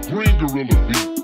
Green Gorilla Beat.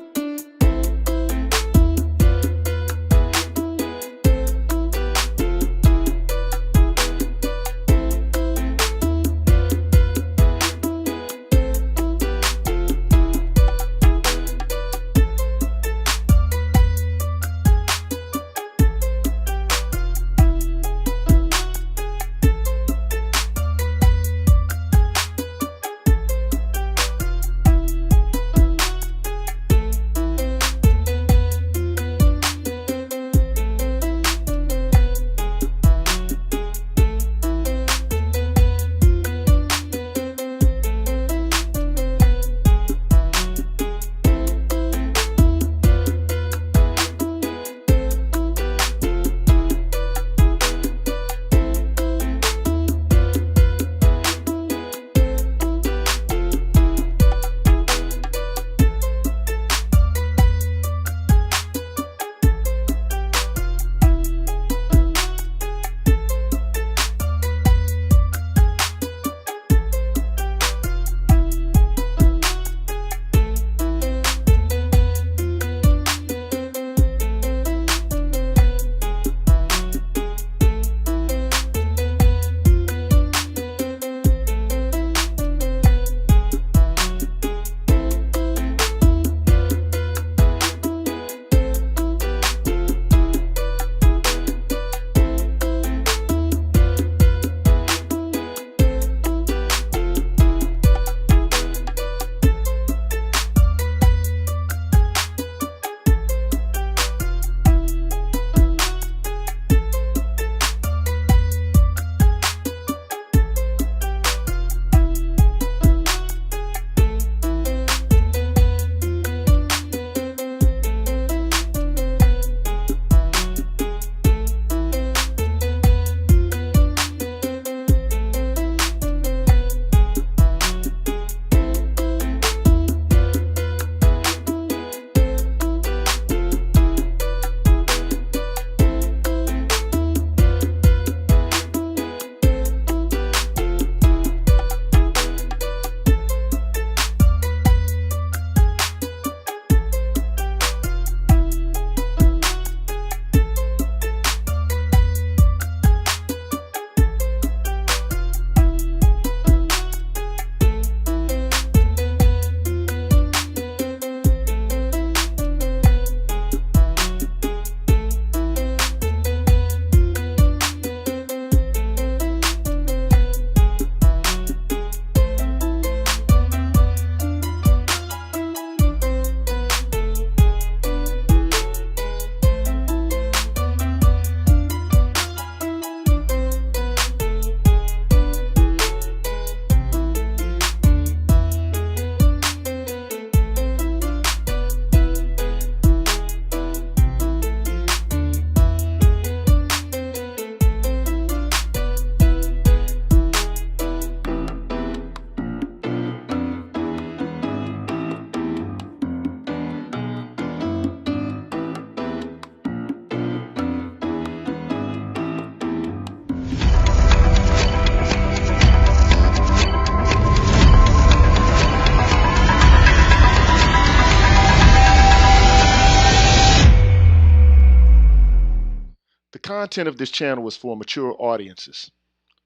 The content of this channel is for mature audiences.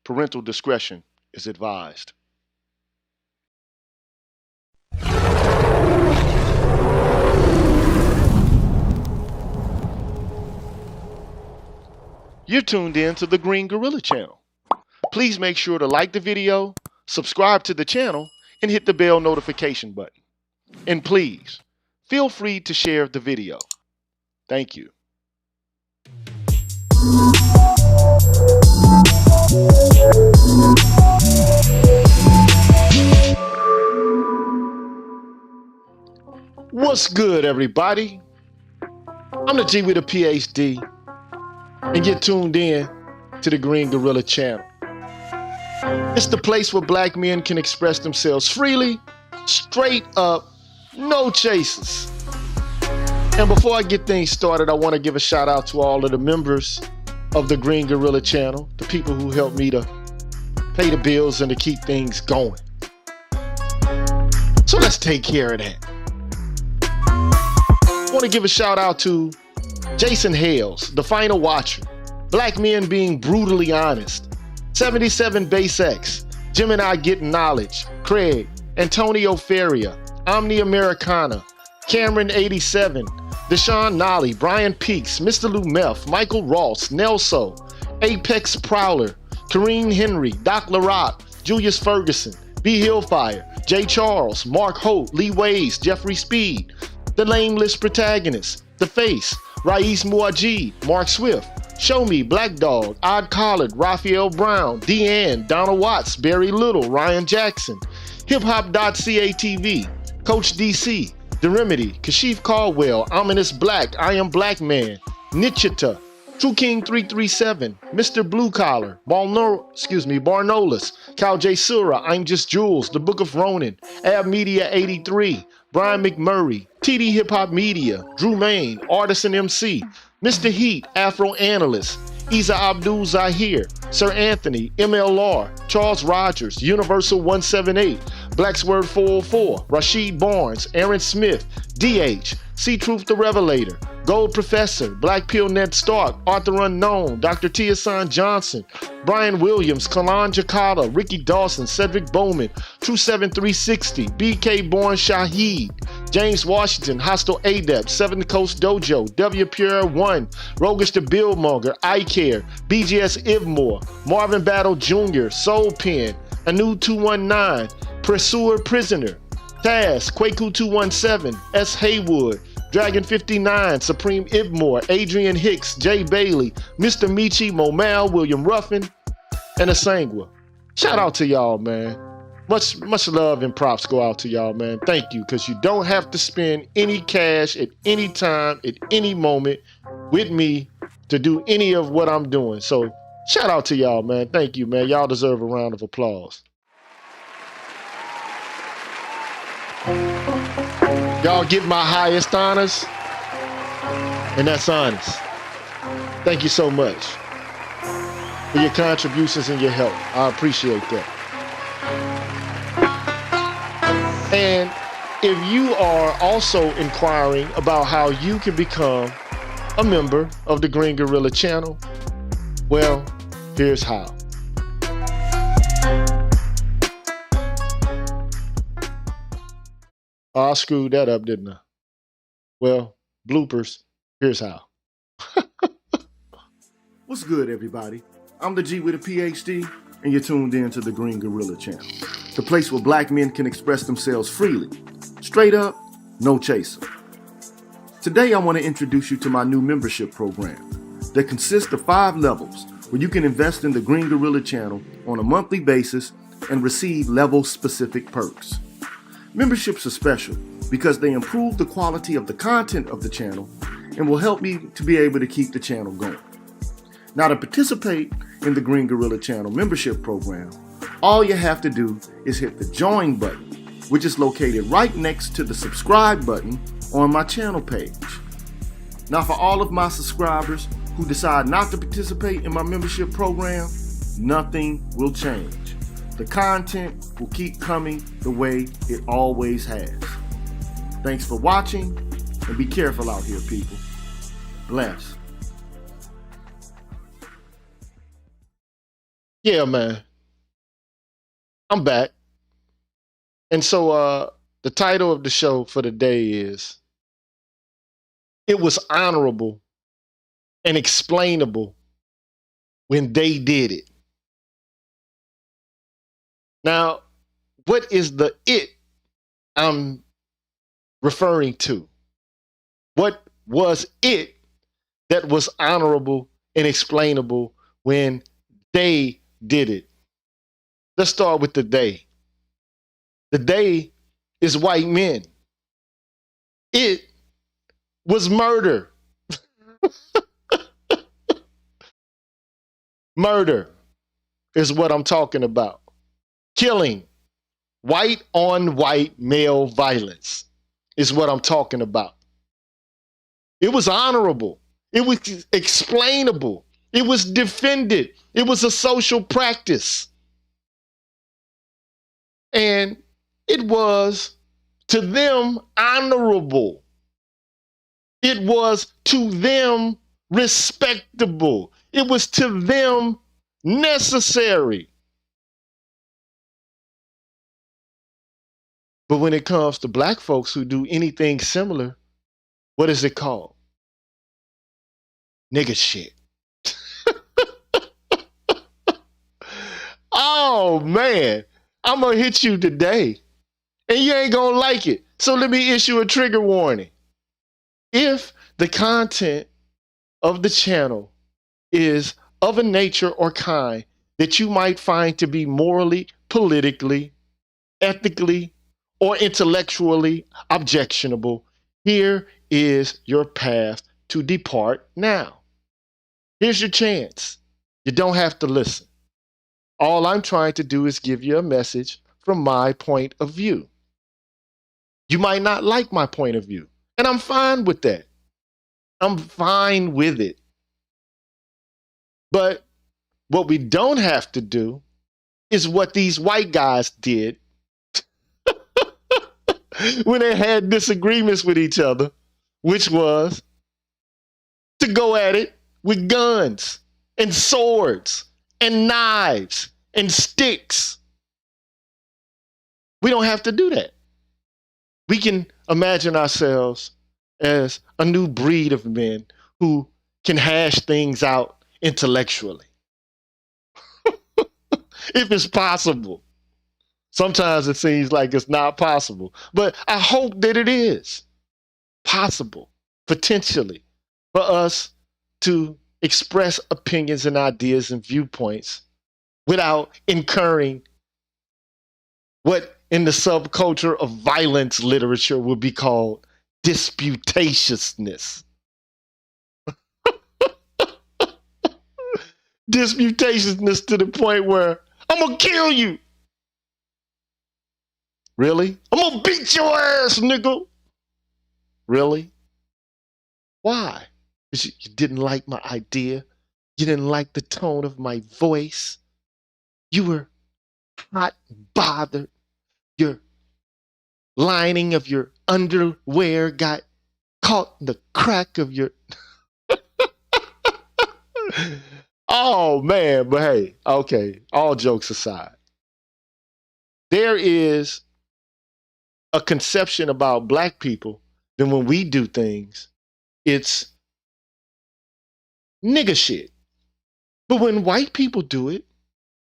Parental discretion is advised. You're tuned in to the Green Gorilla channel. Please make sure to like the video, subscribe to the channel, and hit the bell notification button. And please, feel free to share the video. Thank you. What's good, everybody? I'm the GwithaPhD, and you're tuned in to the Green Gorilla channel. It's the place where black men can express themselves freely, straight up, no chases. And before I get things started, I want to give a shout out to all of the members of the Green Gorilla channel, the people who help me to pay the bills and to keep things going. So let's take care of that. want to give a shout out to Jason Hales, The Final Watcher, Black Men Being Brutally Honest, 77 Base X, Gemini Getting Knowledge, Craig, Antonio Feria, Omni Americana, Cameron 87, Deshaun Nolly, Brian Peaks, Mr. Lou Meth, Michael Ross, Nelso, Apex Prowler, Kareem Henry, Doc LaRock, Julius Ferguson, B. Hillfire, Jay Charles, Mark Holt, Lee Ways, Jeffrey Speed, The Nameless Protagonist, The Face, Rais Muajid, Mark Swift, Show Me, Black Dog, Odd Collard, Raphael Brown, Deanne, Donna Watts, Barry Little, Ryan Jackson, hiphop.catv, Coach DC, The Remedy, Kashif Caldwell, Ominous Black, I Am Black Man, Nichita, True King 337, Mr. Blue Collar, Barnolas, Cal J. Sura, I'm Just Jules, The Book of Ronin, Ab Media 83, Brian McMurray, TD Hip Hop Media, Drew Main, Artisan MC, Mr. Heat, Afro Analyst, Isa Abdul Zahir, Sir Anthony, MLR, Charles Rogers, Universal 178, Blacksword 404, Rashid Barnes, Aaron Smith, DH, C-Truth the Revelator, Gold Professor, Black Pill Ned Stark, Arthur Unknown, Dr. Tiasan Johnson, Brian Williams, Kalan Jakata, Ricky Dawson, Cedric Bowman, True 7360, BK Born Shaheed, James Washington, Hostile Adept, Seventh Coast Dojo, W Pure 1, Rogish the Billmonger, I Care, BGS Ivmore, Marvin Battle Jr., Soul Pen, Anu 219, Pursuer Prisoner, Taz, Kwaku 217, S. Haywood, Dragon 59, Supreme Ibmore, Adrian Hicks, Jay Bailey, Mr. Michi, Momal, William Ruffin, and Asangwa. Shout out to y'all, man. Much love and props go out to y'all, man. Thank you, because you don't have to spend any cash at any time, at any moment with me to do any of what I'm doing. So shout out to y'all, man. Thank you, man. Y'all deserve a round of applause. Y'all get my highest honors, and that's honest. Thank you so much for your contributions and your help. I appreciate that. And if you are also inquiring about how you can become a member of the Green Gorilla channel, well, here's how. Oh, I screwed that up, didn't I? Well, bloopers, here's how. What's good, everybody? I'm the G with a PhD, and you're tuned in to the Green Gorilla channel, the place where black men can express themselves freely. Straight up, no chaser. Today, I want to introduce you to my new membership program that consists of 5 levels where you can invest in the Green Gorilla channel on a monthly basis and receive level-specific perks. Memberships are special because they improve the quality of the content of the channel and will help me to be able to keep the channel going. Now, to participate in the Green Gorilla channel membership program, all you have to do is hit the join button, which is located right next to the subscribe button on my channel page. Now, for all of my subscribers who decide not to participate in my membership program, nothing will change. The content will keep coming the way it always has. Thanks for watching, and be careful out here, people. Bless. Yeah, man. I'm back. And so the title of the show for the day is It Was Honorable and Explainable When They Did It. Now, what is the it I'm referring to? What was it that was honorable and explainable when they did it? Let's start with the they. The they is white men. It was murder. Murder is what I'm talking about. Killing, white on white male violence is what I'm talking about. It was honorable. It was explainable. It was defended. It was a social practice. And it was, to them, honorable. It was to them respectable. It was to them necessary. But when it comes to black folks who do anything similar, what is it called? Nigga shit. Oh man, I'm gonna hit you today and you ain't gonna like it. So let me issue a trigger warning. If the content of the channel is of a nature or kind that you might find to be morally, politically, ethically, or intellectually objectionable, here is your path to depart now. Here's your chance. You don't have to listen. All I'm trying to do is give you a message from my point of view. You might not like my point of view, and I'm fine with that. I'm fine with it. But what we don't have to do is what these white guys did when they had disagreements with each other, which was to go at it with guns and swords and knives and sticks. We don't have to do that. We can imagine ourselves as a new breed of men who can hash things out intellectually. If it's possible. Sometimes it seems like it's not possible, but I hope that it is possible, potentially, for us to express opinions and ideas and viewpoints without incurring what in the subculture of violence literature would be called disputatiousness. Disputatiousness to the point where I'm gonna kill you. Really? I'm gonna beat your ass, nigga. Really? Why? Because you didn't like my idea. You didn't like the tone of my voice. You were hot and bothered. Your lining of your underwear got caught in the crack of your... Oh, man. But hey, okay, all jokes aside. There is a conception about black people that when we do things, it's nigga shit. But when white people do it,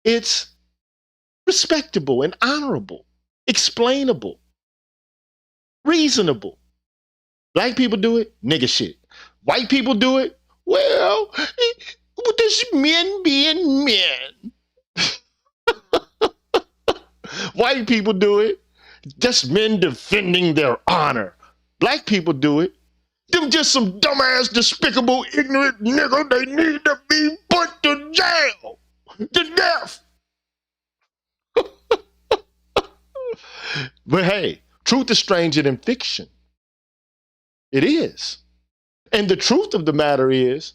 it's respectable and honorable, explainable, reasonable. Black people do it, nigga shit. White people do it, well, this men being men. White people do it, just men defending their honor. Black people do it, them just some dumbass, despicable, ignorant nigga. They need to be put to jail, to death. But hey, truth is stranger than fiction. It is. And the truth of the matter is,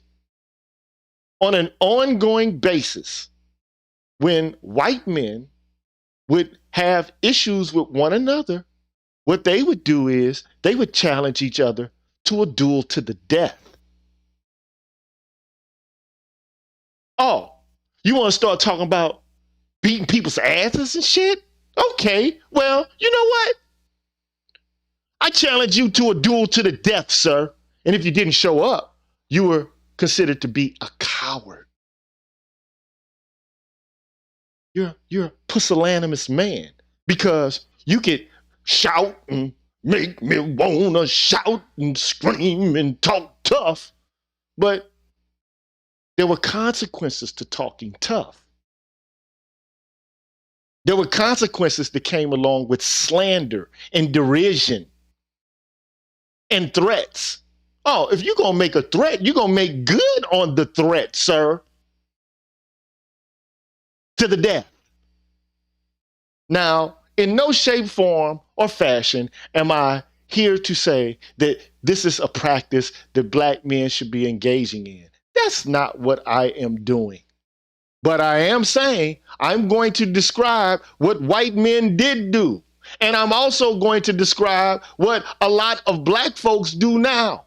on an ongoing basis, when white men would have issues with one another, what they would do is they would challenge each other to a duel to the death. Oh, you want to start talking about beating people's asses and shit? Okay, well, you know what? I challenge you to a duel to the death, sir. And if you didn't show up, you were considered to be a coward. You're a pusillanimous man because you could shout and make me wanna shout and scream and talk tough, but there were consequences to talking tough. There were consequences that came along with slander and derision and threats. Oh, if you're gonna make a threat, you're gonna make good on the threat, sir. To the death. Now, in no shape, form, or fashion am I here to say that this is a practice that black men should be engaging in. That's not what I am doing. But I am saying I'm going to describe what white men did do. And I'm also going to describe what a lot of black folks do now.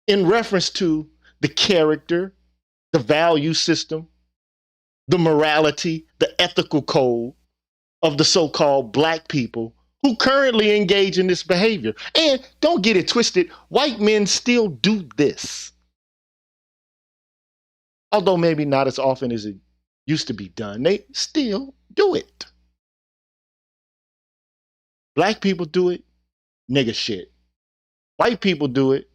in reference to the character, the value system, the morality, the ethical code of the so-called black people who currently engage in this behavior. And don't get it twisted, white men still do this. Although maybe not as often as it used to be done, they still do it. Black people do it, nigga shit. White people do it,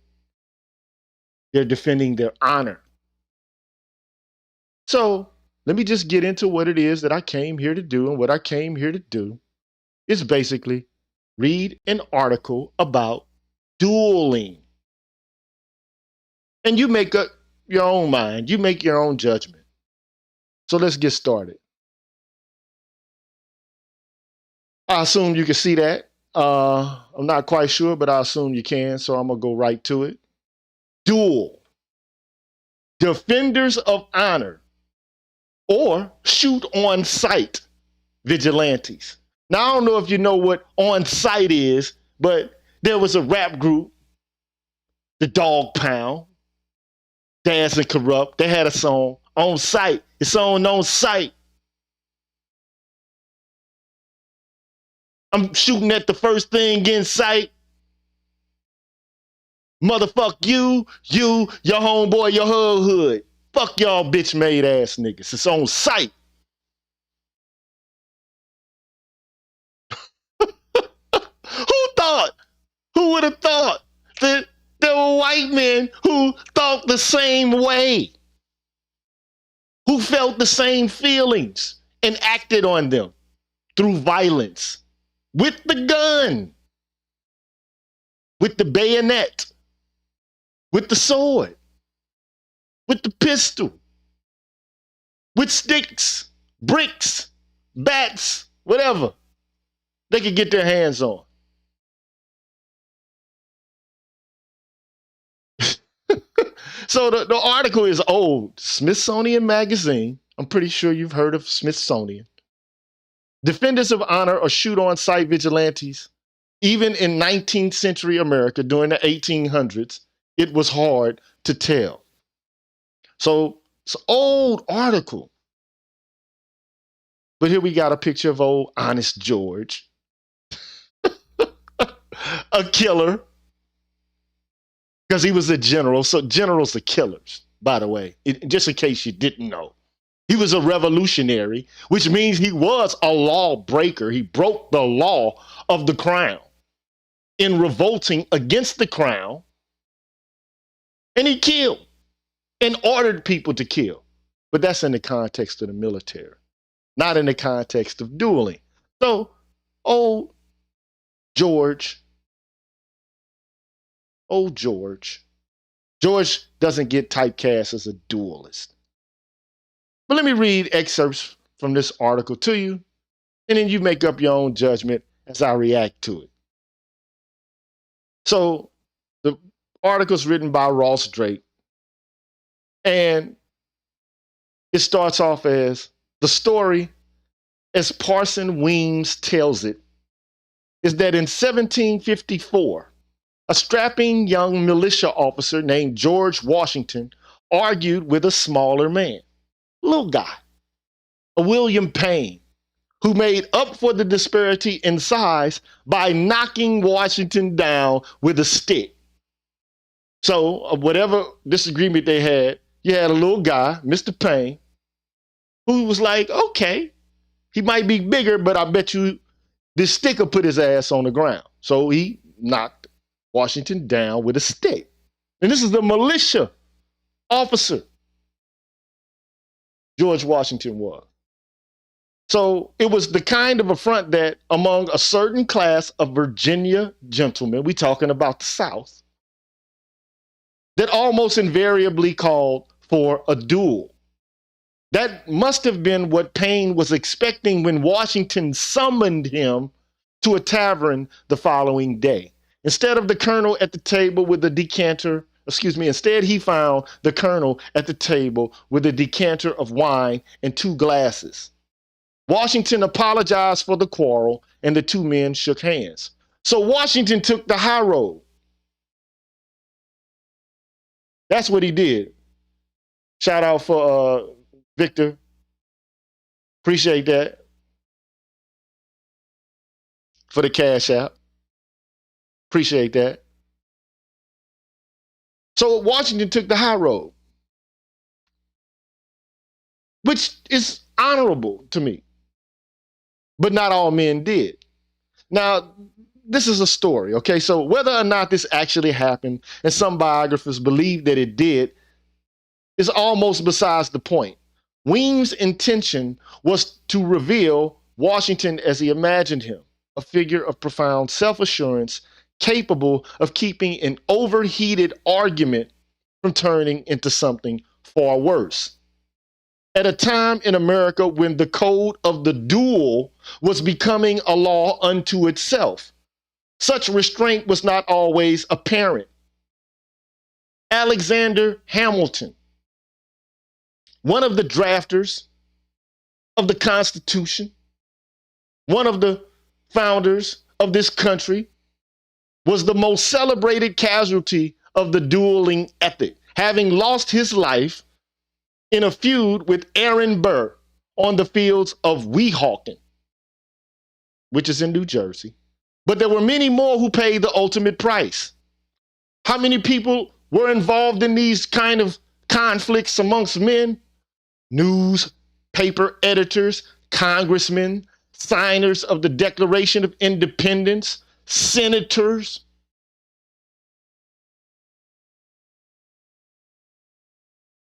they're defending their honor. So let me just get into what it is that I came here to do. And what I came here to do is basically read an article about dueling. And you make up your own mind, you make your own judgment. So let's get started. I assume you can see that. I'm not quite sure, but I assume you can. So I'm going to go right to it. Duel. Defenders of honor or shoot on sight vigilantes. Now, I don't know if you know what on sight is, but there was a rap group, the Dog Pound, Dance and Corrupt. They had a song, On Sight. It's on sight. I'm shooting at the first thing in sight. Motherfuck you, your homeboy, your hood. Fuck y'all bitch made ass niggas. It's on sight. Who would have thought that there were white men who thought the same way, who felt the same feelings and acted on them through violence, with the gun, with the bayonet, with the sword, with the pistol, with sticks, bricks, bats, whatever they could get their hands on. So the article is old. Smithsonian Magazine. I'm pretty sure you've heard of Smithsonian. Defenders of honor or shoot on sight vigilantes. Even in 19th century America during the 1800s, it was hard to tell. So it's an old article. But here we got a picture of old Honest George, a killer, because he was a general. So generals are killers, by the way, just in case you didn't know. He was a revolutionary, which means he was a lawbreaker. He broke the law of the crown in revolting against the crown, and he killed and ordered people to kill. But that's in the context of the military, not in the context of dueling. So, old George doesn't get typecast as a duelist. But let me read excerpts from this article to you, and then you make up your own judgment as I react to it. So the article's written by Ross Drake, and it starts off as the story, as Parson Weems tells it, is that in 1754, a strapping young militia officer named George Washington argued with a smaller man, little guy, a William Payne, who made up for the disparity in size by knocking Washington down with a stick. So, whatever disagreement they had, you had a little guy, Mr. Payne, who was like, okay, he might be bigger, but I bet you this stick will put his ass on the ground. So he knocked Washington down with a stick. And this is the militia officer George Washington was. So it was the kind of affront that among a certain class of Virginia gentlemen, we talking about the South, that almost invariably called for a duel. That must have been what Payne was expecting when Washington summoned him to a tavern the following day. Instead of the colonel at the table with a decanter, instead he found the colonel at the table with a decanter of wine and 2 glasses. Washington apologized for the quarrel, and the 2 men shook hands. So Washington took the high road. That's what he did. Shout out for Victor. Appreciate that. For the Cash App. Appreciate that. So Washington took the high road, which is honorable to me. But not all men did. Now, this is a story, okay? So whether or not this actually happened, and some biographers believe that it did, is almost besides the point. Weems' intention was to reveal Washington as he imagined him, a figure of profound self-assurance, capable of keeping an overheated argument from turning into something far worse. At a time in America when the code of the duel was becoming a law unto itself, such restraint was not always apparent. Alexander Hamilton, one of the drafters of the Constitution, one of the founders of this country, was the most celebrated casualty of the dueling ethic, having lost his life in a feud with Aaron Burr on the fields of Weehawken, which is in New Jersey. But there were many more who paid the ultimate price. How many people were involved in these kind of conflicts amongst men? Newspaper editors, congressmen, signers of the Declaration of Independence, senators.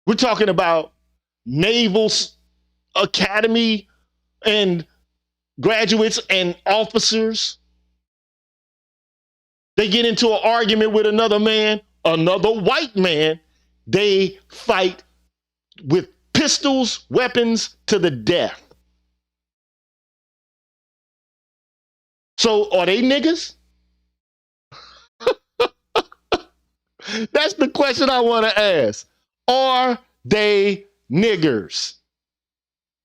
We're talking about Naval Academy and graduates and officers. They get into an argument with another man, another white man. They fight with pistols, weapons to the death. So are they niggas? That's the question I want to ask. Are they niggers?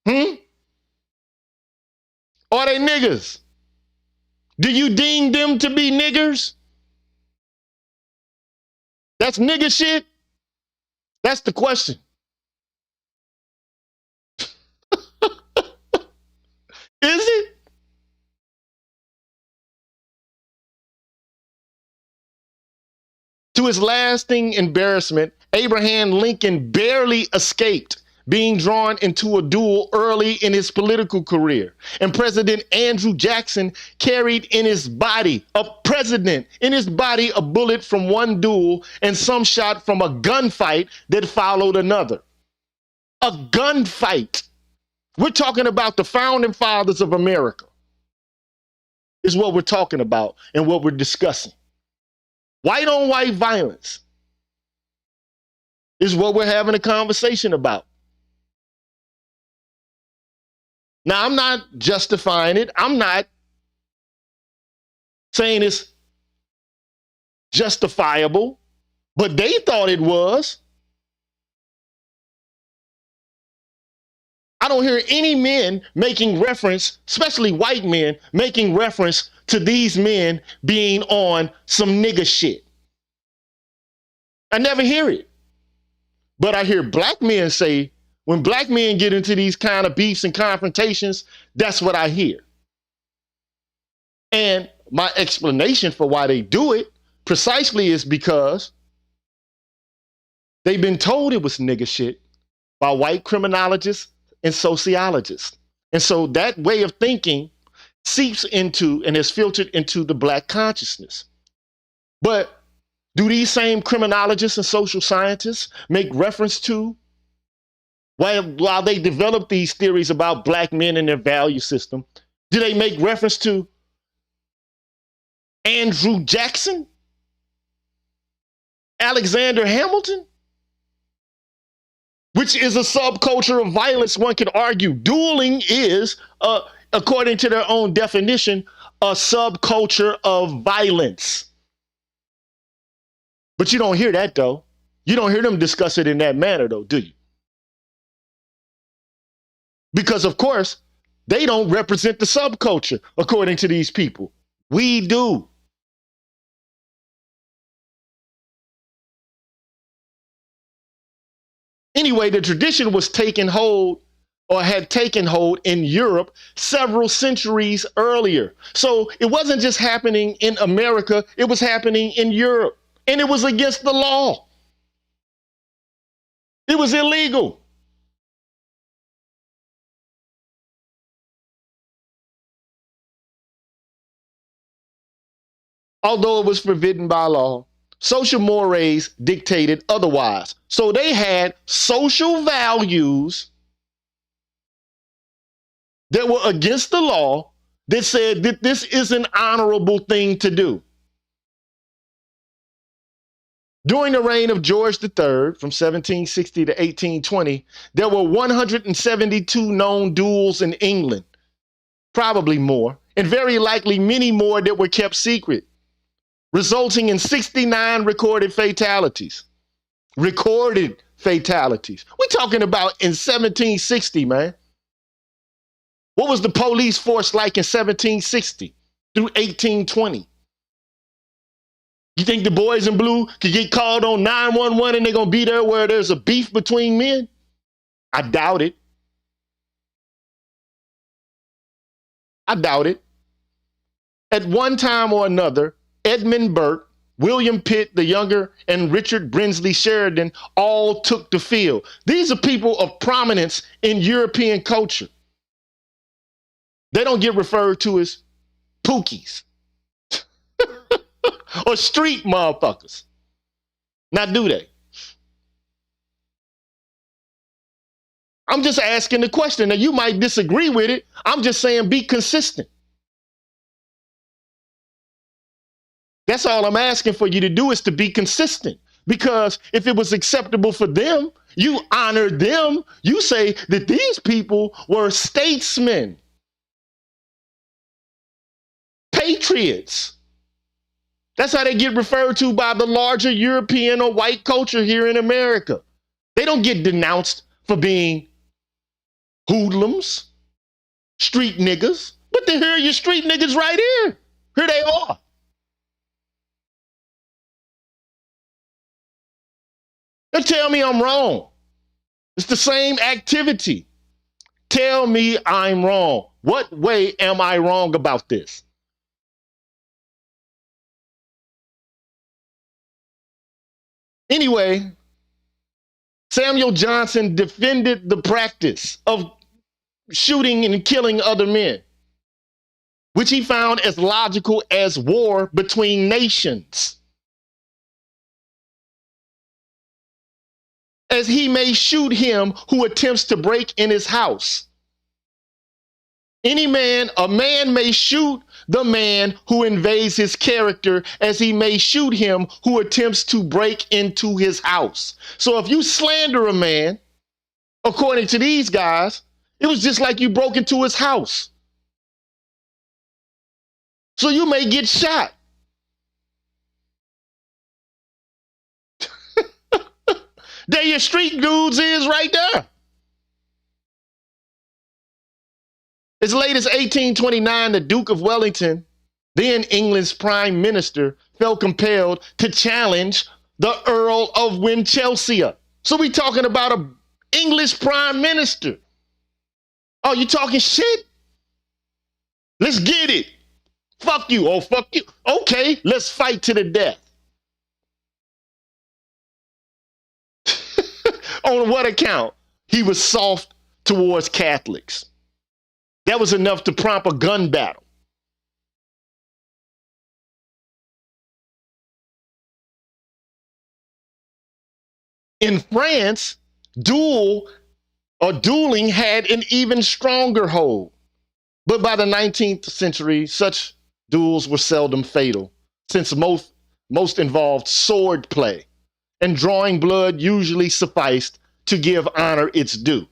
Are they niggers? Do you deem them to be niggers? That's nigger shit? That's the question. Is it? To his lasting embarrassment, Abraham Lincoln barely escaped being drawn into a duel early in his political career. And President Andrew Jackson carried in his body, a bullet from one duel and some shot from a gunfight that followed another. A gunfight. We're talking about the founding fathers of America, is what we're talking about and what we're discussing. White on white violence is what we're having a conversation about. Now, I'm not justifying it. I'm not saying it's justifiable, but they thought it was. I don't hear any men making reference, especially white men, making reference to these men being on some nigger shit. I never hear it. But I hear black men say, when black men get into these kind of beefs and confrontations, that's what I hear. And my explanation for why they do it precisely is because they've been told it was nigger shit by white criminologists and sociologists. And so that way of thinking seeps into and has filtered into the black consciousness. But do these same criminologists and social scientists make reference to, while they develop these theories about black men and their value system, do they make reference to Andrew Jackson? Alexander Hamilton? Which is a subculture of violence, one could argue. Dueling is, according to their own definition, a subculture of violence. But you don't hear that, though. You don't hear them discuss it in that manner, though, do you? Because, of course, they don't represent the subculture, according to these people. We do. Anyway, the tradition was taken hold or had taken hold in Europe several centuries earlier. So it wasn't just happening in America, it was happening in Europe. And it was against the law. It was illegal. Although it was forbidden by law, social mores dictated otherwise. So they had social values that were against the law that said that this is an honorable thing to do. During the reign of George III, from 1760 to 1820, there were 172 known duels in England, probably more, and very likely many more that were kept secret, resulting in 69 recorded fatalities. Recorded fatalities. We're talking about in 1760, man. What was the police force like in 1760 through 1820? You think the boys in blue could get called on 911 and they're going to be there where there's a beef between men? I doubt it. I doubt it. At one time or another, Edmund Burke, William Pitt the Younger, and Richard Brinsley Sheridan all took the field. These are people of prominence in European culture. They don't get referred to as pookies or street motherfuckers. Now, do they? I'm just asking the question. Now, you might disagree with it. I'm just saying be consistent. That's all I'm asking for you to do, is to be consistent. Because if it was acceptable for them, you honor them. You say that these people were statesmen, patriots. That's how they get referred to by the larger European or white culture here in America. They don't get denounced for being hoodlums, street niggas. But here are your street niggas right here. Here they are. Now tell me I'm wrong. It's the same activity. Tell me I'm wrong. What way am I wrong about this? Anyway, Samuel Johnson defended the practice of shooting and killing other men, which he found as logical as war between nations. As he may shoot him who attempts to break in his house. A man may shoot the man who invades his character, as he may shoot him who attempts to break into his house. So if you slander a man, according to these guys, it was just like you broke into his house. So you may get shot. There your street dudes is right there. As late as 1829, the Duke of Wellington, then England's prime minister, felt compelled to challenge the Earl of Winchelsea. So we talking about an English prime minister. Oh, you talking shit? Let's get it. Fuck you. Oh, fuck you. Okay, let's fight to the death. On what account? He was soft towards Catholics. That was enough to prompt a gun battle. In France, dueling had an even stronger hold. But by the 19th century, such duels were seldom fatal, since most involved sword play, and drawing blood usually sufficed to give honor its due.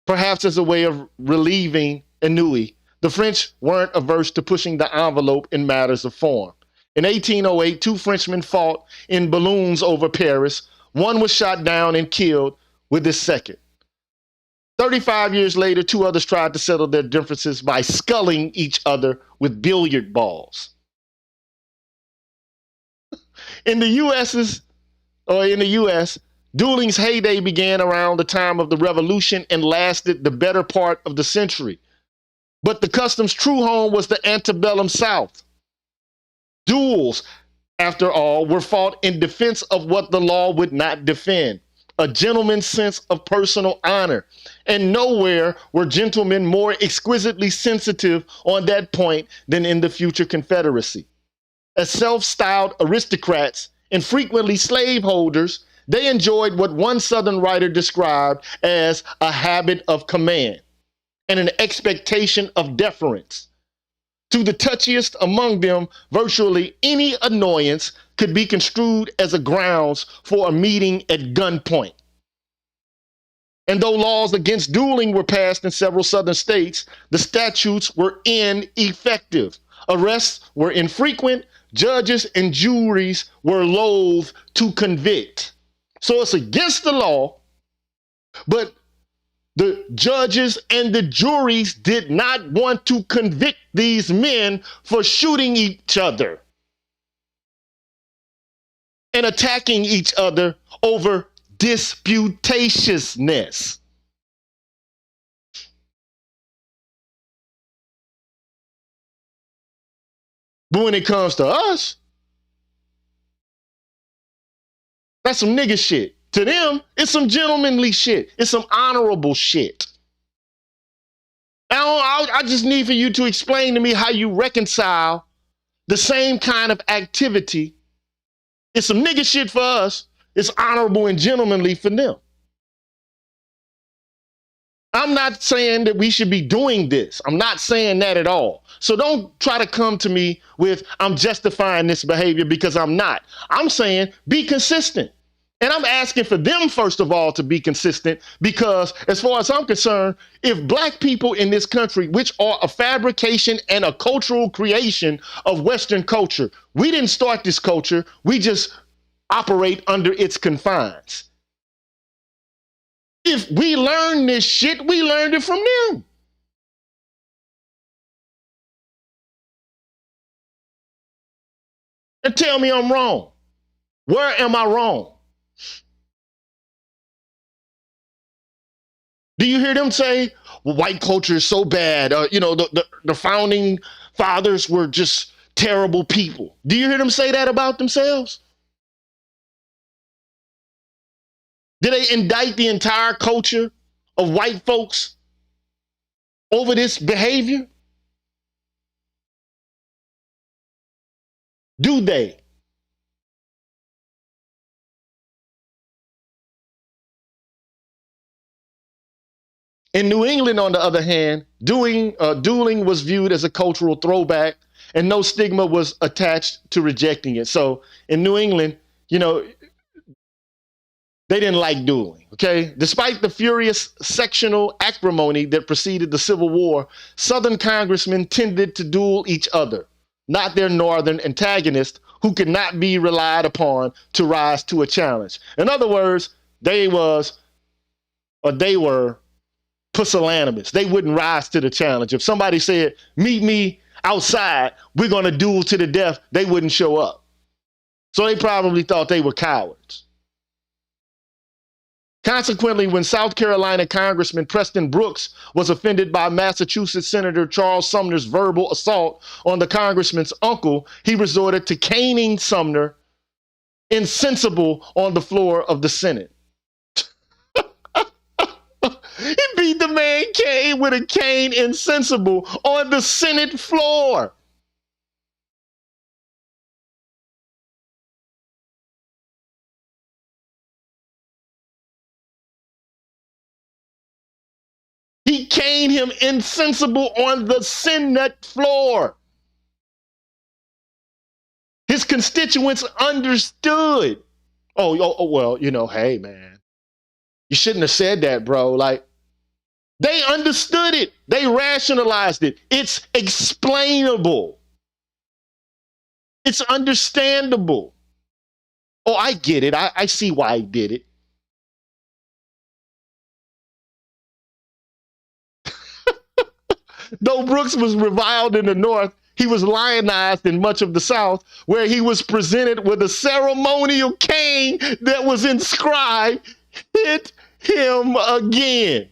Perhaps as a way of relieving ennui, the French weren't averse to pushing the envelope in matters of form. In 1808, two Frenchmen fought in balloons over Paris. One was shot down and killed with his second. 35 years later, two others tried to settle their differences by sculling each other with billiard balls. In the U.S., Dueling's heyday began around the time of the Revolution and lasted the better part of the century. But the custom's true home was the antebellum South. Duels, after all, were fought in defense of what the law would not defend, a gentleman's sense of personal honor. And nowhere were gentlemen more exquisitely sensitive on that point than in the future Confederacy. As self-styled aristocrats and frequently slaveholders, they enjoyed what one Southern writer described as a habit of command and an expectation of deference. To the touchiest among them, virtually any annoyance could be construed as a grounds for a meeting at gunpoint. And though laws against dueling were passed in several Southern states, the statutes were ineffective. Arrests were infrequent, judges and juries were loath to convict. So it's against the law, but the judges and the juries did not want to convict these men for shooting each other and attacking each other over disputatiousness. But when it comes to us, that's some nigga shit. To them, it's some gentlemanly shit. It's some honorable shit. I just need for you to explain to me how you reconcile the same kind of activity. It's some nigga shit for us. It's honorable and gentlemanly for them. I'm not saying that we should be doing this. I'm not saying that at all. So don't try to come to me with, I'm justifying this behavior, because I'm not. I'm saying be consistent. And I'm asking for them, first of all, to be consistent, because as far as I'm concerned, if black people in this country, which are a fabrication and a cultural creation of Western culture, we didn't start this culture, we just operate under its confines. If we learn this shit, we learned it from them. And tell me I'm wrong. Where am I wrong? Do you hear them say, well, white culture is so bad? The founding fathers were just terrible people. Do you hear them say that about themselves? Did they indict the entire culture of white folks over this behavior? Do they? In New England, on the other hand, dueling was viewed as a cultural throwback, and no stigma was attached to rejecting it. So in New England, they didn't like dueling, okay? Despite the furious sectional acrimony that preceded the Civil War, Southern congressmen tended to duel each other, not their Northern antagonists, who could not be relied upon to rise to a challenge. In other words, they were pusillanimous. They wouldn't rise to the challenge. If somebody said, meet me outside, we're going to duel to the death, they wouldn't show up. So they probably thought they were cowards. Consequently, when South Carolina Congressman Preston Brooks was offended by Massachusetts Senator Charles Sumner's verbal assault on the congressman's uncle, he resorted to caning Sumner insensible on the floor of the Senate. He beat the man Kane with a cane insensible on the Senate floor. He caned him insensible on the Senate floor. His constituents understood. Well, hey, man, you shouldn't have said that, bro. Like, they understood it. They rationalized it. It's explainable. It's understandable. Oh, I get it. I see why he did it. Though Brooks was reviled in the North, he was lionized in much of the South, where he was presented with a ceremonial cane that was inscribed, "Hit him again."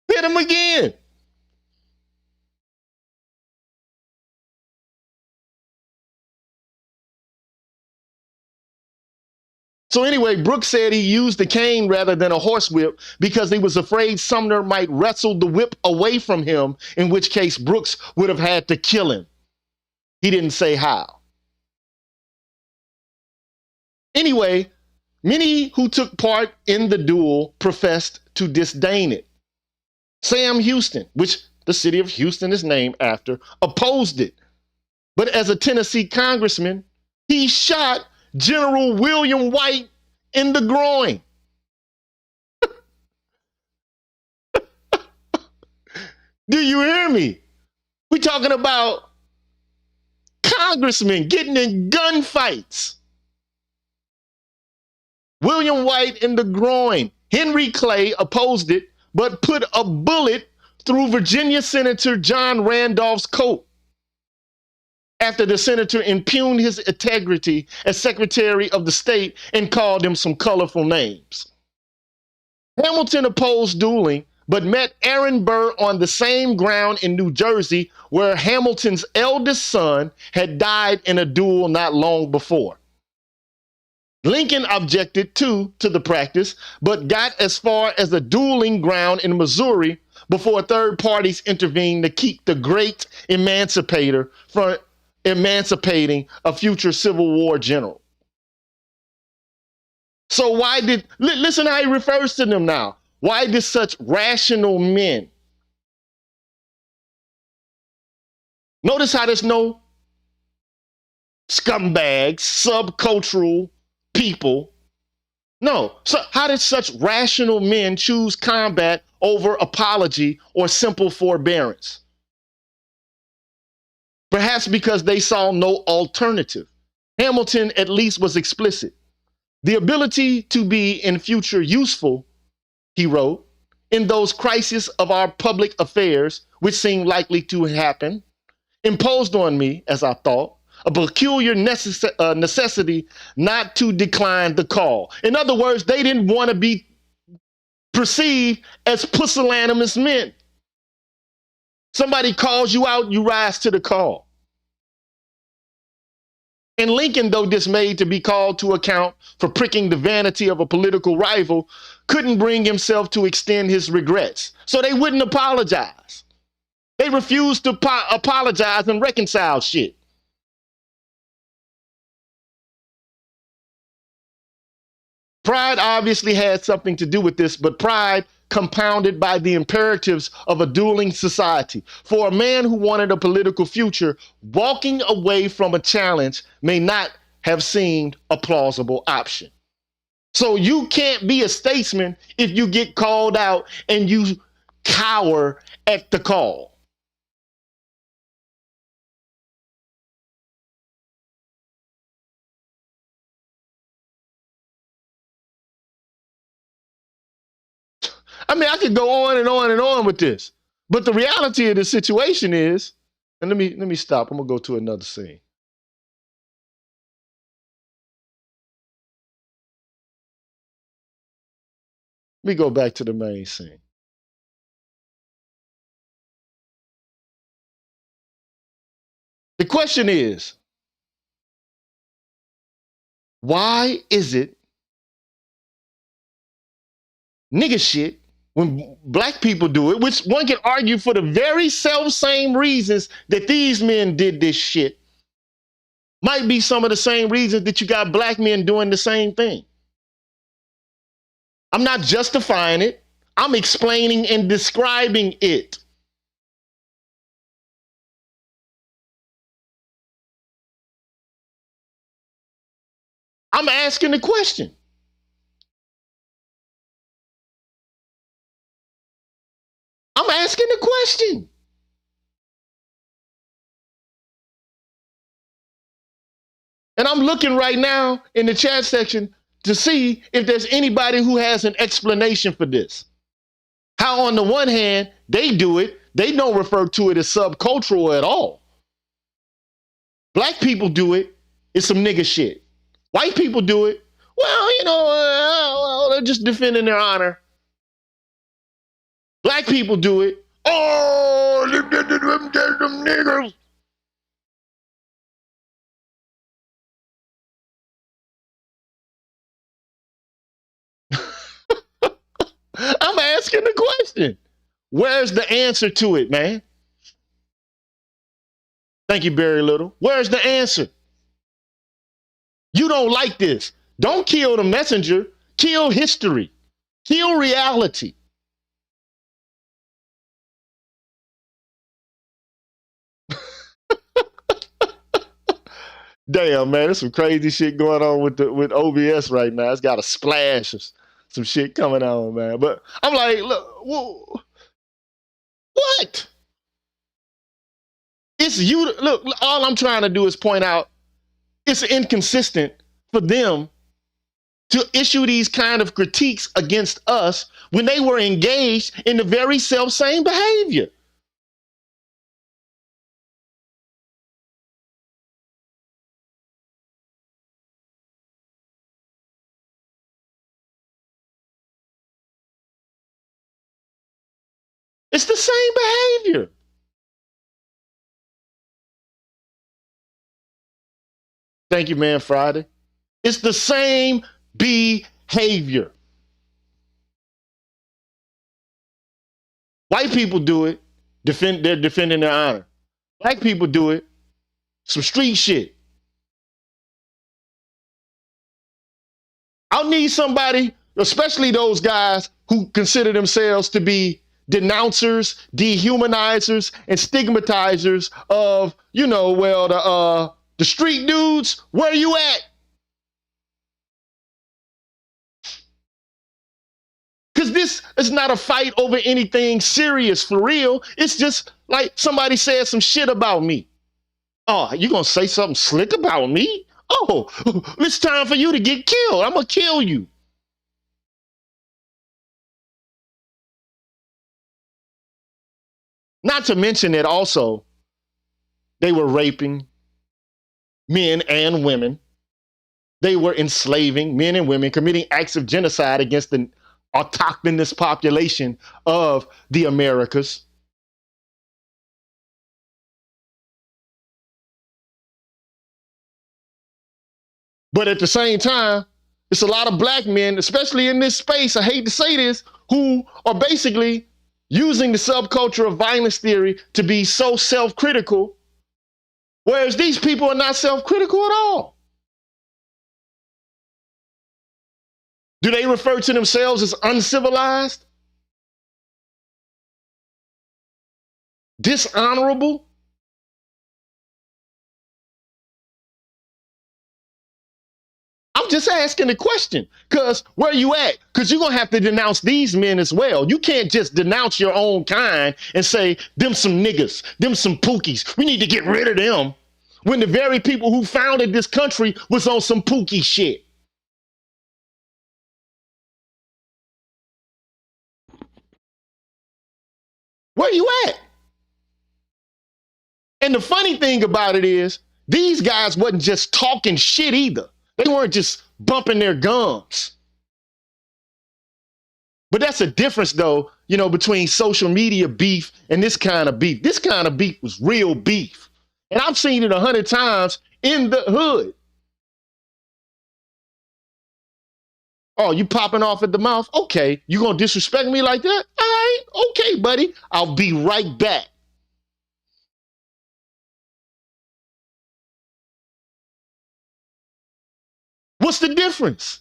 Hit him again. So anyway, Brooks said he used the cane rather than a horsewhip because he was afraid Sumner might wrestle the whip away from him, in which case Brooks would have had to kill him. He didn't say how. Anyway, many who took part in the duel professed to disdain it. Sam Houston, which the city of Houston is named after, opposed it. But as a Tennessee congressman, he shot General William White in the groin. Do you hear me? We're talking about congressmen getting in gunfights. William White in the groin. Henry Clay opposed it, but put a bullet through Virginia Senator John Randolph's coat after the senator impugned his integrity as Secretary of the State and called him some colorful names. Hamilton opposed dueling, but met Aaron Burr on the same ground in New Jersey, where Hamilton's eldest son had died in a duel not long before. Lincoln objected too to the practice, but got as far as a dueling ground in Missouri before third parties intervened to keep the great emancipator from emancipating a future Civil War general. So why did, listen how he refers to them now. Why did such rational men? Notice how there's no scumbags, subcultural people. No. So how did such rational men choose combat over apology or simple forbearance? Perhaps because they saw no alternative. Hamilton at least was explicit. The ability to be in future useful, he wrote, in those crises of our public affairs, which seemed likely to happen, imposed on me, as I thought, a peculiar necessity not to decline the call. In other words, they didn't want to be perceived as pusillanimous men. Somebody calls you out, you rise to the call. And Lincoln, though dismayed to be called to account for pricking the vanity of a political rival, couldn't bring himself to extend his regrets. So they wouldn't apologize. They refused to apologize and reconcile shit. Pride obviously had something to do with this, but pride compounded by the imperatives of a dueling society. For a man who wanted a political future, walking away from a challenge may not have seemed a plausible option. So you can't be a statesman if you get called out and you cower at the call. I mean, I could go on and on and on with this, but the reality of the situation is, and let me stop. I'm gonna go to another scene. Let me go back to the main scene. The question is, why is it nigga shit when black people do it, which one can argue for the very self-same reasons that these men did this shit, might be some of the same reasons that you got black men doing the same thing. I'm not justifying it. I'm explaining and describing it. I'm asking the question. I'm asking the question. And I'm looking right now in the chat section to see if there's anybody who has an explanation for this. How on the one hand, they do it, they don't refer to it as subcultural at all. Black people do it, it's some nigga shit. White people do it, well, they're just defending their honor. Black people do it, oh, them niggers. I'm asking the question. Where's the answer to it, man? Thank you, Barry Little. Where's the answer? You don't like this. Don't kill the messenger. Kill history. Kill reality. Damn, man, there's some crazy shit going on with OBS right now. It's got a splash of some shit coming on, man. But I'm like, look, whoa, what? It's you. Look, all I'm trying to do is point out it's inconsistent for them to issue these kind of critiques against us when they were engaged in the very self-same behavior. It's the same behavior. Thank you, man, Friday. It's the same behavior. White people do it, they're defending their honor. Black people do it, some street shit. I'll need somebody, especially those guys who consider themselves to be denouncers, dehumanizers, and stigmatizers of, the street dudes. Where you at? Because this is not a fight over anything serious for real. It's just like somebody said some shit about me. Oh, you gonna say something slick about me? Oh, it's time for you to get killed. I'm gonna kill you. Not to mention that also they were raping men and women. They were enslaving men and women, committing acts of genocide against the autochthonous population of the Americas. But at the same time, it's a lot of black men, especially in this space, I hate to say this, who are basically using the subculture of violence theory to be so self-critical, whereas these people are not self-critical at all. Do they refer to themselves as uncivilized? Dishonorable? I'm just asking the question, because where you at? Because you're going to have to denounce these men as well. You can't just denounce your own kind and say, them some niggas, them some pookies. We need to get rid of them. When the very people who founded this country was on some pookie shit. Where you at? And the funny thing about it is, these guys wasn't just talking shit either. They weren't just bumping their gums. But that's a difference, though, between social media beef and this kind of beef. This kind of beef was real beef. And I've seen it 100 times in the hood. Oh, you popping off at the mouth? Okay. You gonna disrespect me like that? All right. Okay, buddy. I'll be right back. What's the difference?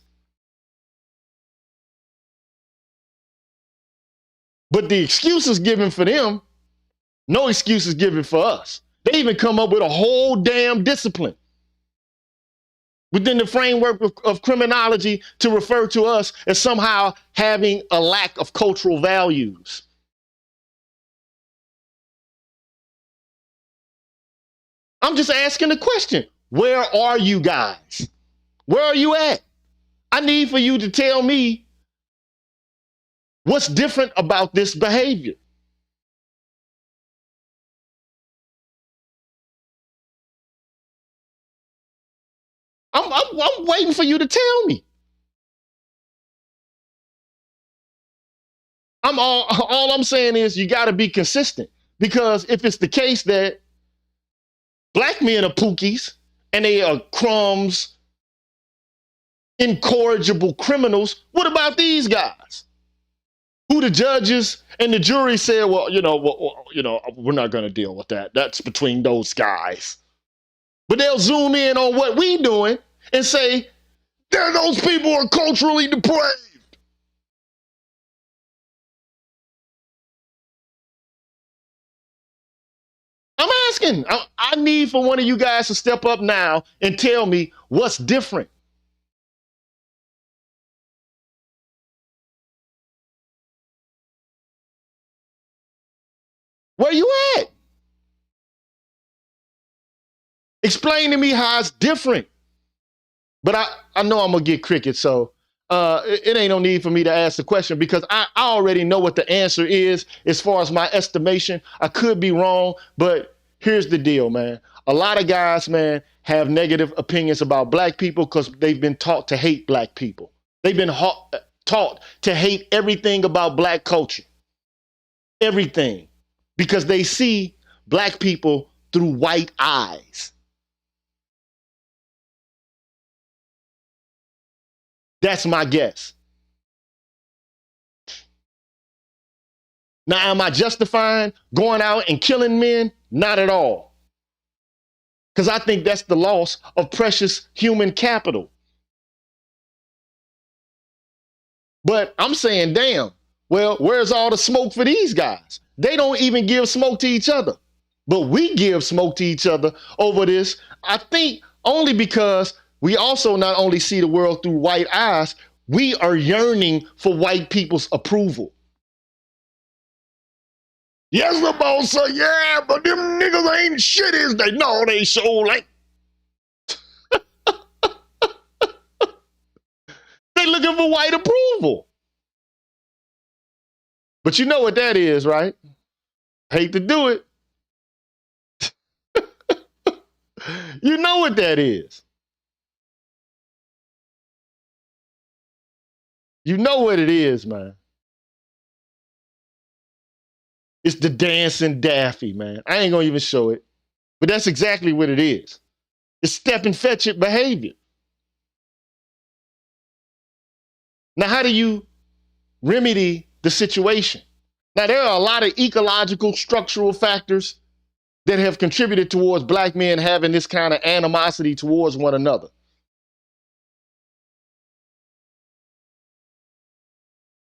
But the excuses given for them, no excuses given for us. They even come up with a whole damn discipline within the framework of criminology to refer to us as somehow having a lack of cultural values. I'm just asking the question, where are you guys? Where are you at? I need for you to tell me what's different about this behavior. I'm waiting for you to tell me. All I'm saying is you got to be consistent, because if it's the case that black men are pookies and they are crumbs, incorrigible criminals, what about these guys? Who the judges and the jury said, well, we're not going to deal with that. That's between those guys. But they'll zoom in on what we doing and say, those people are culturally depraved. I'm asking. I need for one of you guys to step up now and tell me what's different. Where you at? Explain to me how it's different. But I know I'm going to get cricket, so it ain't no need for me to ask the question, because I already know what the answer is as far as my estimation. I could be wrong, but here's the deal, man. A lot of guys, man, have negative opinions about black people because they've been taught to hate black people. They've been taught to hate everything about black culture. Everything. Because they see black people through white eyes. That's my guess. Now, am I justifying going out and killing men? Not at all. Because I think that's the loss of precious human capital. But I'm saying, damn, well, where's all the smoke for these guys? They don't even give smoke to each other. But we give smoke to each other over this, I think, only because we also not only see the world through white eyes, we are yearning for white people's approval. Yes, the boss say, yeah, but them niggas ain't shit, is they? No, they sure ain't. They looking for white approval. But you know what that is, right? Hate to do it. You know what that is. You know what it is, man. It's the dancing Daffy, man. I ain't gonna even show it. But that's exactly what it is. It's step and fetch it behavior. Now, how do you remedy the situation? Now, there are a lot of ecological, structural factors that have contributed towards black men having this kind of animosity towards one another.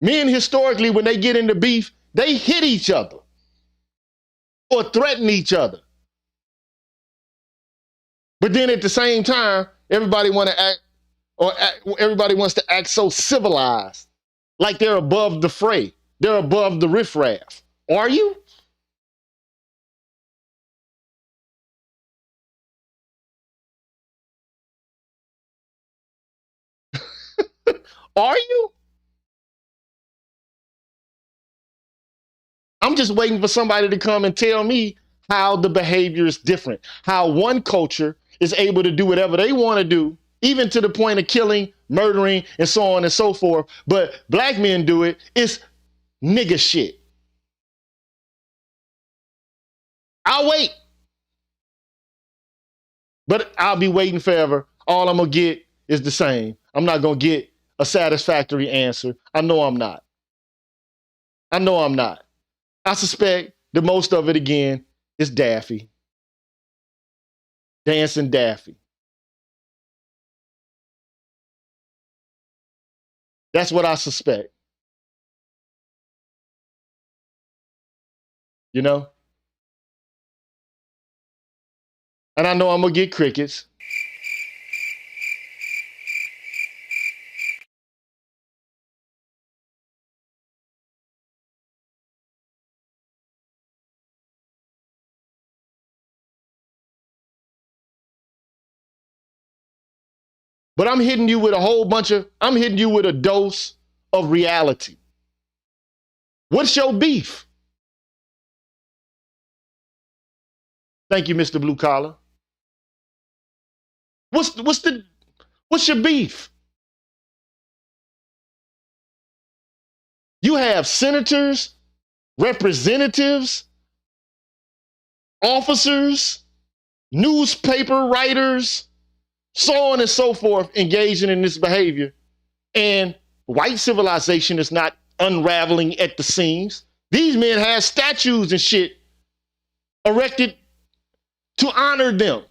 Men historically, when they get into beef, they hit each other or threaten each other. But then at the same time, everybody wants to act so civilized, like they're above the fray. They're above the riffraff. Are you? Are you? I'm just waiting for somebody to come and tell me how the behavior is different, how one culture is able to do whatever they want to do, even to the point of killing, murdering, and so on and so forth. But black men do it. It's nigga shit. I'll wait. But I'll be waiting forever. All I'm going to get is the same. I'm not going to get a satisfactory answer. I know I'm not. I know I'm not. I suspect that most of it, again, is Daffy. Dancing Daffy. That's what I suspect. You know? And I know I'm going to get crickets. But I'm hitting you with I'm hitting you with a dose of reality. What's your beef? Thank you, Mr. Blue Collar. What's the What's your beef? You have senators, representatives, officers, newspaper writers, so on and so forth, engaging in this behavior. And white civilization is not unraveling at the seams. These men have statues and shit erected to honor them.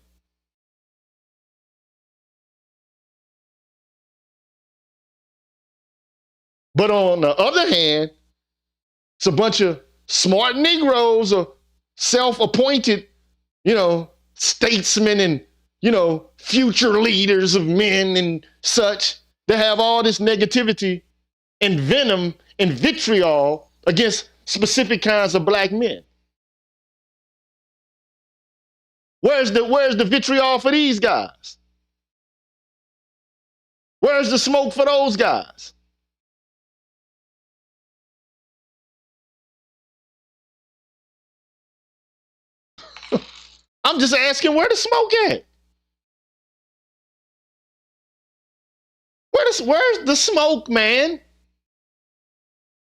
But on the other hand, it's a bunch of smart Negroes or self-appointed, statesmen and, future leaders of men and such that have all this negativity and venom and vitriol against specific kinds of black men. Where's the vitriol for these guys? Where's the smoke for those guys? I'm just asking, where the smoke at? Where's the smoke, man?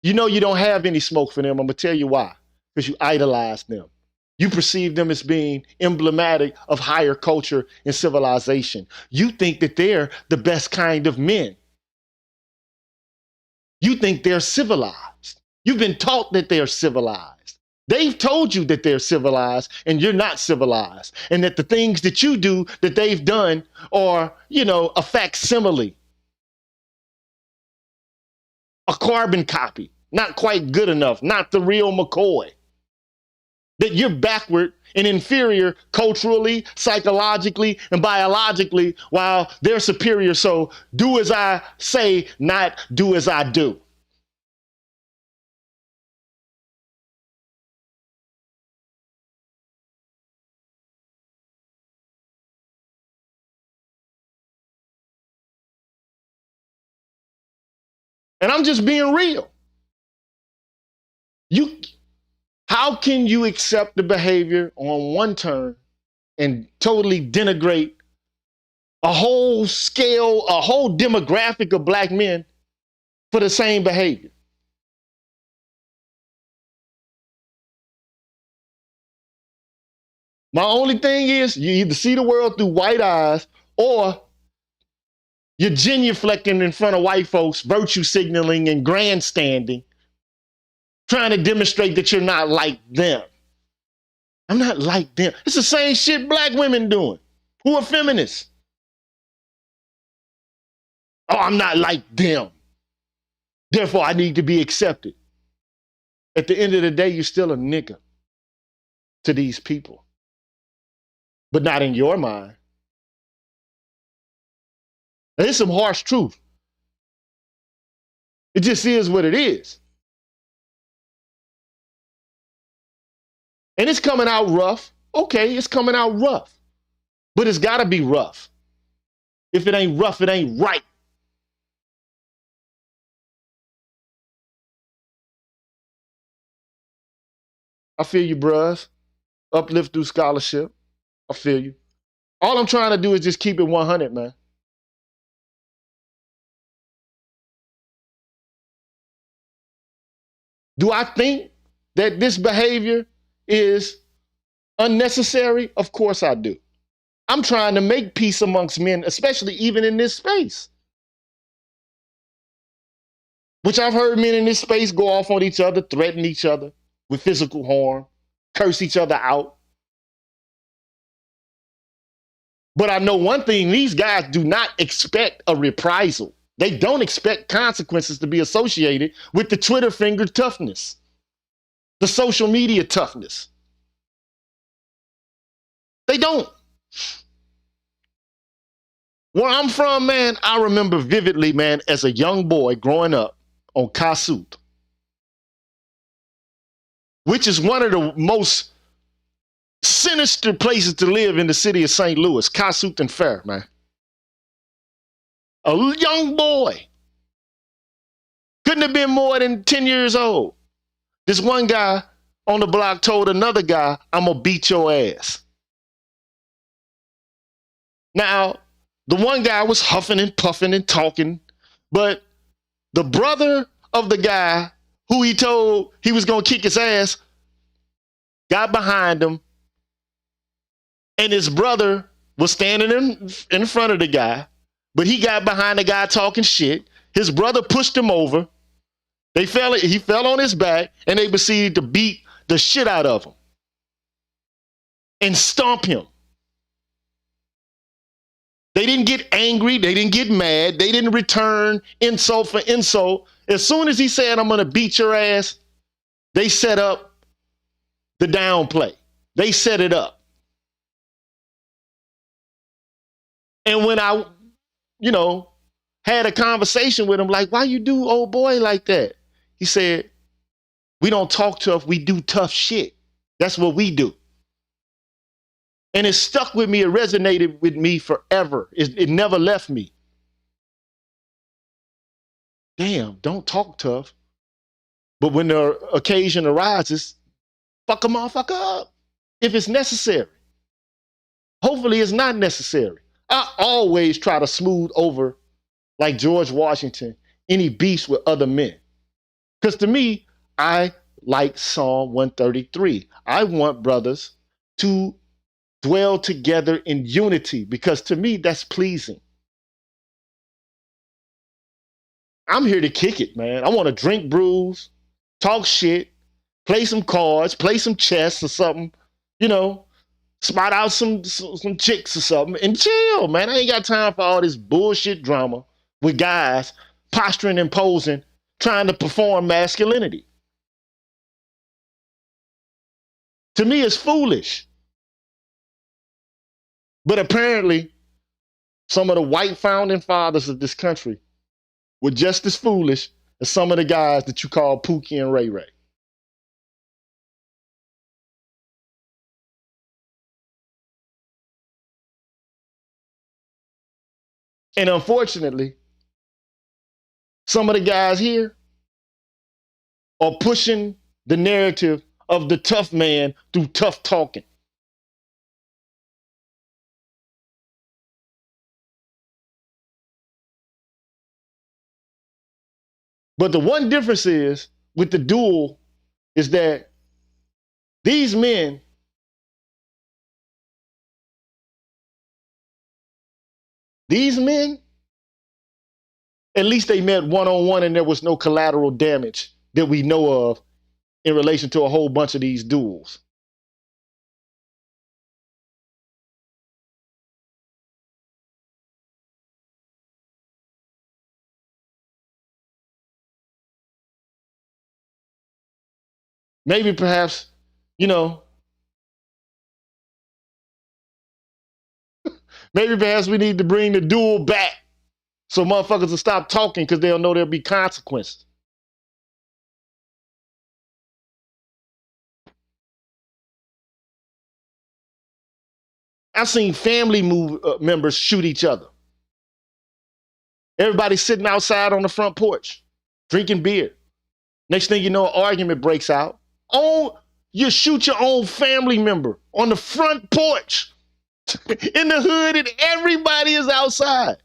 You know you don't have any smoke for them. I'm going to tell you why. Because you idolize them. You perceive them as being emblematic of higher culture and civilization. You think that they're the best kind of men. You think they're civilized. You've been taught that they're civilized. They've told you that they're civilized and you're not civilized. And that the things that you do that they've done are, a facsimile. A carbon copy. Not quite good enough. Not the real McCoy. That you're backward and inferior culturally, psychologically, and biologically, while they're superior. So do as I say, not do as I do. And I'm just being real. How can you accept the behavior on one turn and totally denigrate a whole scale, a whole demographic of black men for the same behavior? My only thing is you either see the world through white eyes or you're genuflecting in front of white folks, virtue signaling and grandstanding, trying to demonstrate that you're not like them. I'm not like them. It's the same shit black women doing who are feminists. Oh, I'm not like them. Therefore, I need to be accepted. At the end of the day, you're still a nigga to these people. But not in your mind. And it's some harsh truth. It just is what it is. And it's coming out rough. Okay, it's coming out rough. But it's got to be rough. If it ain't rough, it ain't right. I feel you, bruh. Uplift through scholarship. I feel you. All I'm trying to do is just keep it 100, man. Do I think that this behavior is unnecessary? Of course I do. I'm trying to make peace amongst men, especially even in this space. Which I've heard men in this space go off on each other, threaten each other with physical harm, curse each other out. But I know one thing, these guys do not expect a reprisal. They don't expect consequences to be associated with the Twitter finger toughness, the social media toughness. They don't. Where I'm from, man, I remember vividly, man, as a young boy growing up on Kasut, which is one of the most sinister places to live in the city of St. Louis, Kasut and Fair, man. A young boy. Couldn't have been more than 10 years old. This one guy on the block told another guy, I'm going to beat your ass. Now, The one guy was huffing and puffing and talking, but the brother of the guy who he told he was going to kick his ass got behind him, and his brother was standing in front of the guy, but he got behind the guy talking shit. His brother pushed him over. He fell on his back, and they proceeded to beat the shit out of him and stomp him. They didn't get angry. They didn't get mad. They didn't return insult for insult. As soon as he said, I'm going to beat your ass, they set up the downplay. They set it up. And when I, had a conversation with him, like, why you do old boy like that? He said, we don't talk tough. We do tough shit. That's what we do. And it stuck with me. It resonated with me forever. It never left me. Damn, don't talk tough. But when the occasion arises, fuck a motherfucker up if it's necessary. Hopefully it's not necessary. I always try to smooth over, like George Washington, any beefs with other men. Because to me, I like Psalm 133. I want brothers to dwell together in unity, because to me, that's pleasing. I'm here to kick it, man. I want to drink brews, talk shit, play some cards, play some chess or something, spot out some chicks or something and chill, man. I ain't got time for all this bullshit drama with guys posturing and posing, trying to perform masculinity. To me, it's foolish. But apparently, some of the white founding fathers of this country were just as foolish as some of the guys that you call Pookie and Ray Ray. And unfortunately, some of the guys here are pushing the narrative of the tough man through tough talking. But the one difference is with the duel is that these men at least they met one-on-one and there was no collateral damage that we know of in relation to a whole bunch of these duels. Maybe perhaps, maybe perhaps we need to bring the duel back so motherfuckers will stop talking because they'll know there'll be consequences. I've seen family members shoot each other. Everybody's sitting outside on the front porch, drinking beer. Next thing you know, an argument breaks out. Oh, you shoot your own family member on the front porch in the hood, and everybody is outside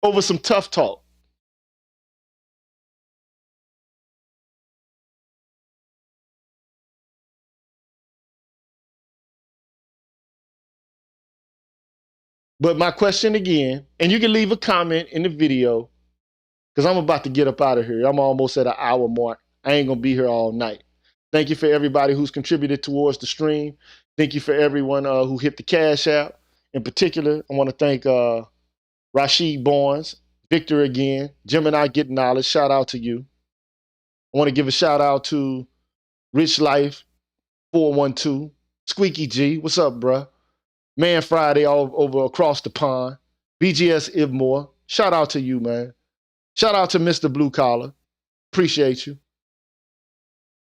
over some tough talk. But my question again, and you can leave a comment in the video because I'm about to get up out of here. I'm almost at an hour mark. I ain't going to be here all night. Thank you for everybody who's contributed towards the stream. Thank you for everyone who hit the Cash App. In particular, I want to thank Rashid Barnes, Victor again, Gemini Get Knowledge. Shout out to you. I want to give a shout out to Rich Life 412, Squeaky G. What's up, bruh? Man Friday all over across the pond. BGS Ibmore. Shout out to you, man. Shout out to Mr. Blue Collar. Appreciate you.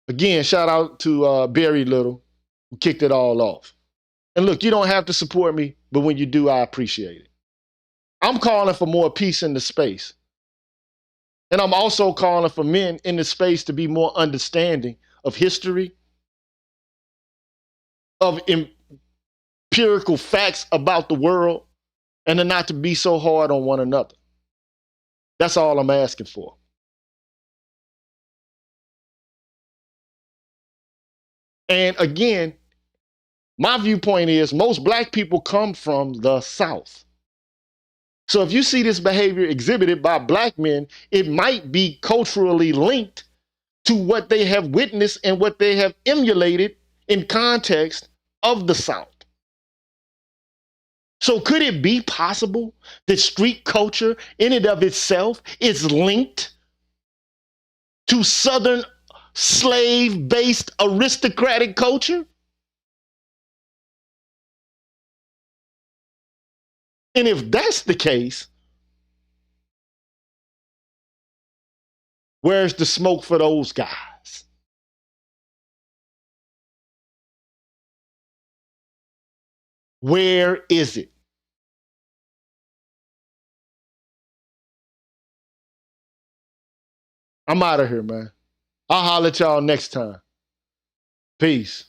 Again, shout out to Barry Little, who kicked it all off. And look, you don't have to support me, but when you do, I appreciate it. I'm calling for more peace in the space. And I'm also calling for men in the space to be more understanding of history, of empirical facts about the world, and to not to be so hard on one another. That's all I'm asking for. And again, my viewpoint is most black people come from the South. So if you see this behavior exhibited by black men, it might be culturally linked to what they have witnessed and what they have emulated in context of the South. So could it be possible that street culture in and of itself is linked to Southern slave-based aristocratic culture? And if that's the case, where's the smoke for those guys? Where is it? I'm out of here, man. I'll holler at y'all next time. Peace.